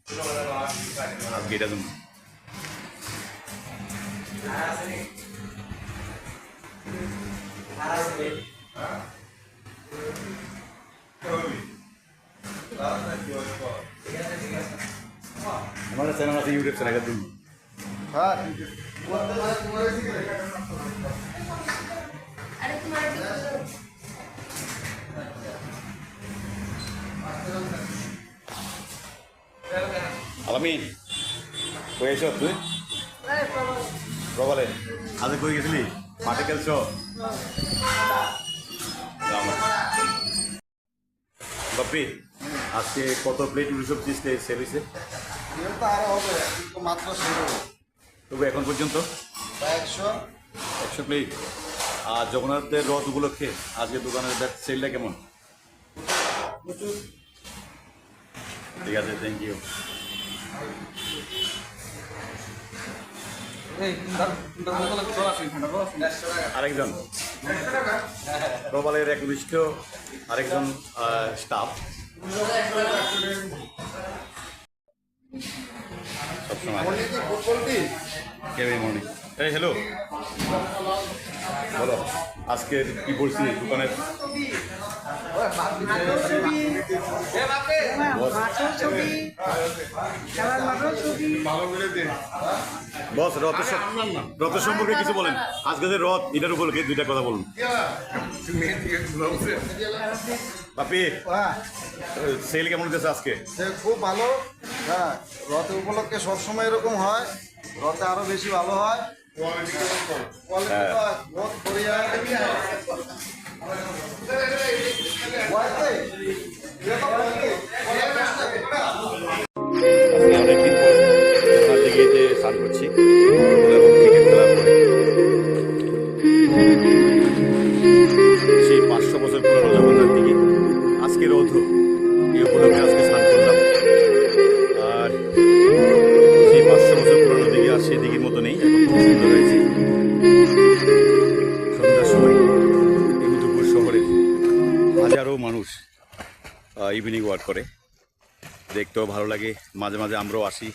আজকে এটা জন্য हमारा चैनल আছে ইউটিউব চ্যানেলের জন্য হ্যাঁ আলামিন কই এসো তুই প্রবলে আজ কই গেছিলি মাঠে খেলছো বাপি আজকে কত প্লেট রুটি সবজি সেল হয়েছে তো আরো হবে মাত্র শুরু তবু এখন পর্যন্ত 100 প্লেট আর জগন্নাথের রথ উপলক্ষে আজকে দোকানের সেলটা কেমন ঠিক আছে থ্যাংক ইউ আরেকজন প্রবালের এক নিষ্ঠ আরেকজন স্টাফ সবসময় মর্নিং এই হ্যালো বলো আজকের কি পরিস্থিতি দোকানের বস রথ সম্পর্কে কিছু বলেন আজকে যে রথ এটার উপলক্ষে দুইটা কথা বলুন বাপি সেল কেমন হতেছে আজকে খুব ভালো হ্যাঁ রথ উপলক্ষে সবসময় এরকম হয় রথে আরো বেশি ভালো হয় স্নান করছি সেই 500 বছর পুরনো জগন্নাথ দিকে আজকে রথ এই উপলক্ষে আজকে স্নান করলাম আর সেই 500 বছর পুরনো দিকে আর সেই দিকের মতো নেই এখন খুব সুন্দর হয়েছে সন্ধ্যার সময় এই মধুপুর শহরে হাজারো মানুষ ইভিনিং ওয়াক করে দেখতেও ভালো লাগে মাঝে মাঝে আমরাও আসি